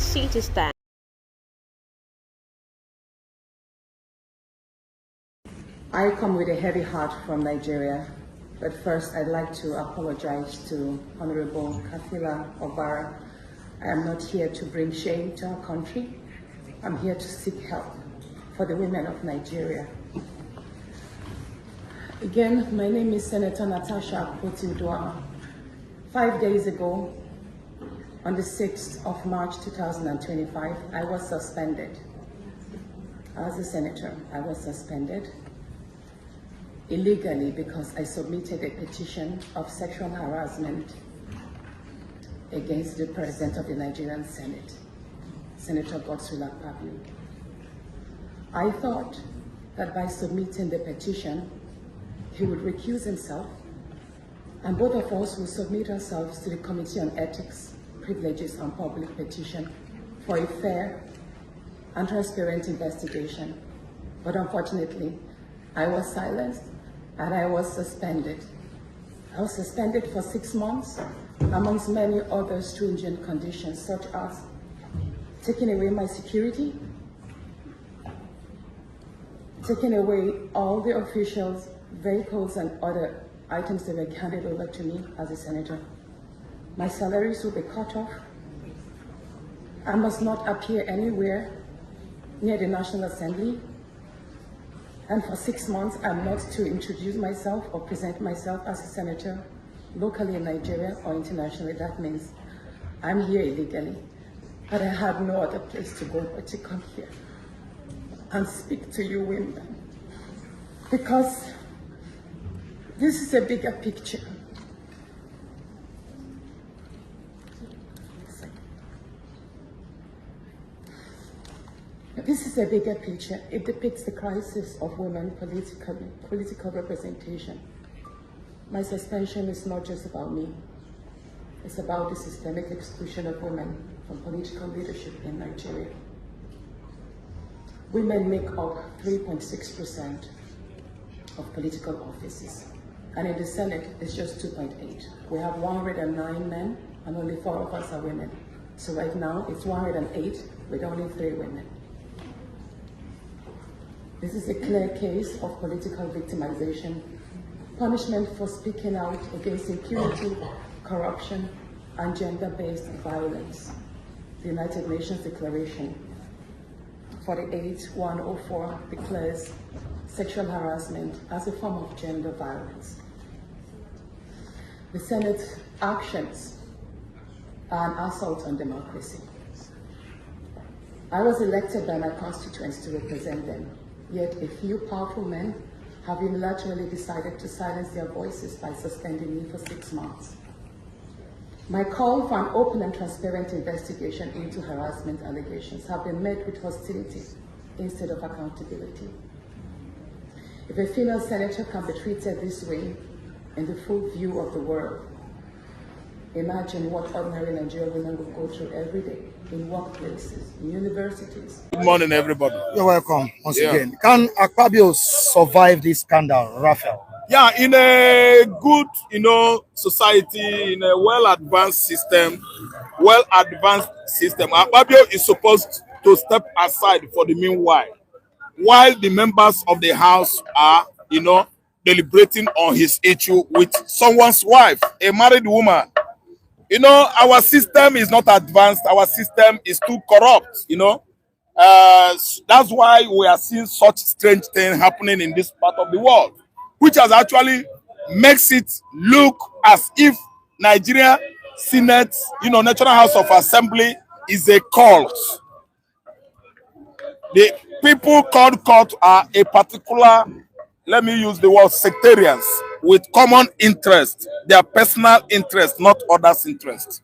seat is stand. I come with a heavy heart from Nigeria, but first I'd like to apologize to Honorable Kafila Obara. I am not here to bring shame to our country. I'm here to seek help for the women of Nigeria. Again, my name is Senator Natasha Akpoti-Uduaghan. 5 days ago, on the 6th of March 2025, I was suspended. As a senator, I was suspended illegally because I submitted a petition of sexual harassment against the President of the Nigerian Senate, Senator Godswill Akpabio. I thought that by submitting the petition, he would recuse himself, and both of us will submit ourselves to the Committee on Ethics, Privileges and Public Petition for a fair and transparent investigation. But unfortunately, I was silenced and I was suspended. I was suspended for 6 months, amongst many other stringent conditions, such as taking away my security, taking away all the officials, vehicles, and other items that were handed over to me as a senator. My salaries will be cut off. I must not appear anywhere near the National Assembly. And for 6 months, I'm not to introduce myself or present myself as a senator locally in Nigeria or internationally. That means I'm here illegally, but I had no other place to go but to come here and speak to you women, because this is a bigger picture. This is a bigger picture. It depicts the crisis of women political representation. My suspension is not just about me. It's about the systemic exclusion of women from political leadership in Nigeria. Women make up 3.6% of political offices, and in the Senate, it's just 2.8. We have 109 men, and only 4 of us are women. So right now, it's 108 with only 3 women. This is a clear case of political victimization, punishment for speaking out against impunity, corruption, and gender-based violence. The United Nations Declaration 48/104 declares sexual harassment as a form of gender violence. The Senate's actions are an assault on democracy. I was elected by my constituents to represent them. Yet a few powerful men have unilaterally decided to silence their voices by suspending me for 6 months. My call for an open and transparent investigation into harassment allegations have been met with hostility instead of accountability. If a female senator can be treated this way in the full view of the world, imagine what ordinary Nigerian women will go through every day in workplaces, in universities. Good morning, everybody. You're welcome once again. Can Akpabio survive this scandal, Raphael? Yeah, in a good, society, in a well-advanced system, Akpabio is supposed to step aside for the meanwhile, while the members of the House are, deliberating on his issue with someone's wife, a married woman. Our system is not advanced. Our system is too corrupt, That's why we are seeing such strange things happening in this part of the world, which has actually makes it look as if Nigeria Senate, National House of Assembly is a cult. The people called cult are a particular, let me use the word sectarians, with common interest, their personal interest, not others' interest.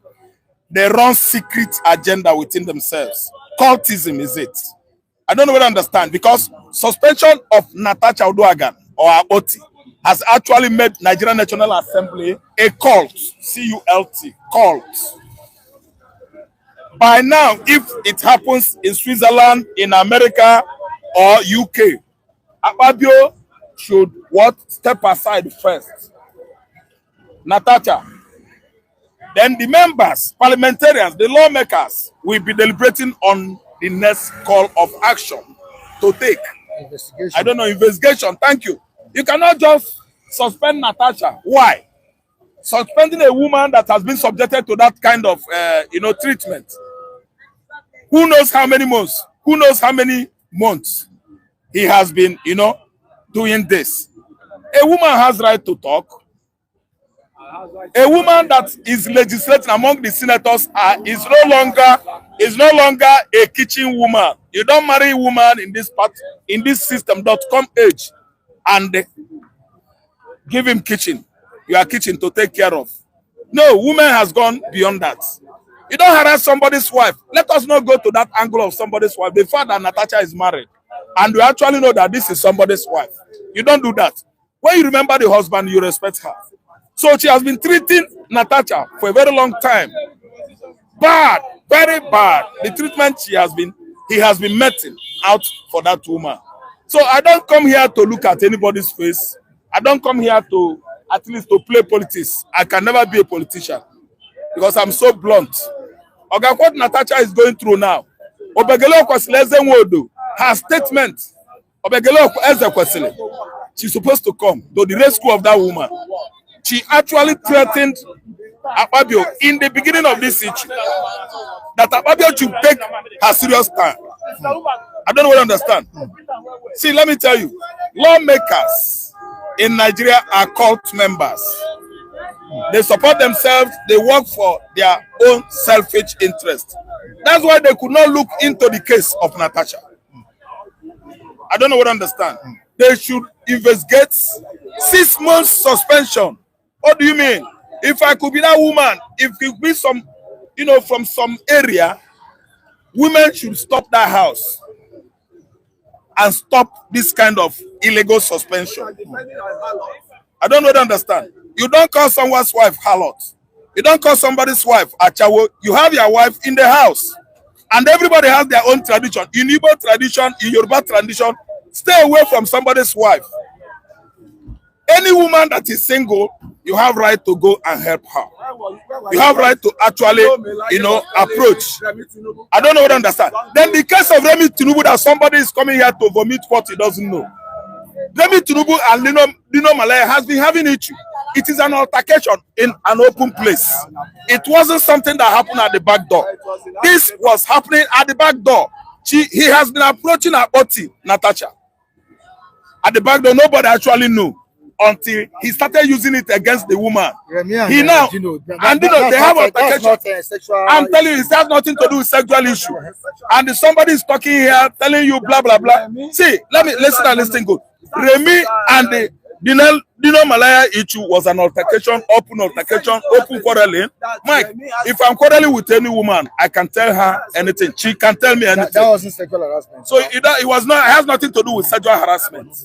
They run secret agenda within themselves. Cultism is it. I don't know whether I understand, because suspension of Natasha Uduaghan or Akpoti has actually made Nigerian National Assembly a cult, C-U-L-T, cult. By now, if it happens in Switzerland, in America, or UK, Akpabio should step aside first. Natasha, Then the members, parliamentarians, the lawmakers will be deliberating on the next call of action to take. Investigation. I don't know, investigation. Thank you. You cannot just suspend Natasha. Why? Suspending a woman that has been subjected to that kind of, treatment. Who knows how many months? Who knows how many months he has been, doing this? A woman has right to talk. A woman that is legislating among the senators is no longer a kitchen woman. You don't marry a woman in this system.com age and give him kitchen. You are kitchen to take care of. No, woman has gone beyond that. You don't harass somebody's wife. Let us not go to that angle of somebody's wife. The fact that Natasha is married and we actually know that this is somebody's wife. You don't do that. When you remember the husband, you respect her. So she has been treating Natasha for a very long time. Bad, very bad. The treatment he has been meting out for that woman. So I don't come here to look at anybody's face. I don't come here to at least to play politics. I can never be a politician because I'm so blunt. Okay, what Natasha is going through now. Her statement. She's supposed to come to the rescue of that woman. She actually threatened Akpabio in the beginning of this issue that Akpabio should take her serious time. I don't really understand. See, let me tell you, lawmakers in Nigeria are cult members. They support themselves, they work for their own selfish interest. That's why they could not look into the case of Natasha. I don't know what I understand. They should investigate 6 months suspension. What do you mean? If I could be that woman, if it could be some, from some area, women should stop that house and stop this kind of illegal suspension. I don't really understand. You don't call someone's wife harlot. You don't call somebody's wife achawo. You have your wife in the house. And everybody has their own tradition. In Igbo tradition, in Yoruba tradition, stay away from somebody's wife. Any woman that is single, you have right to go and help her. You have right to actually, approach. I don't know what I understand. Then the case of Remi Tinubu that somebody is coming here to vomit what he doesn't know. Remi Tinubu and Dino Malaya has been having issue. It is an altercation in an open place. It wasn't something that happened at the back door. This was happening at the back door. He has been approaching Akpoti, Natasha. At the back door, nobody actually knew until he started using it against the woman. He now, they have altercation. I'm telling you, it has nothing to do with sexual issue. And if somebody is talking here, telling you blah, blah, blah. See, listen good. Remi and the Dino Malaya issue was an altercation, open quarreling. Mike, if I'm quarreling with any woman, I can tell her anything. She can tell me anything. That wasn't sexual harassment. So it has nothing to do with sexual harassment.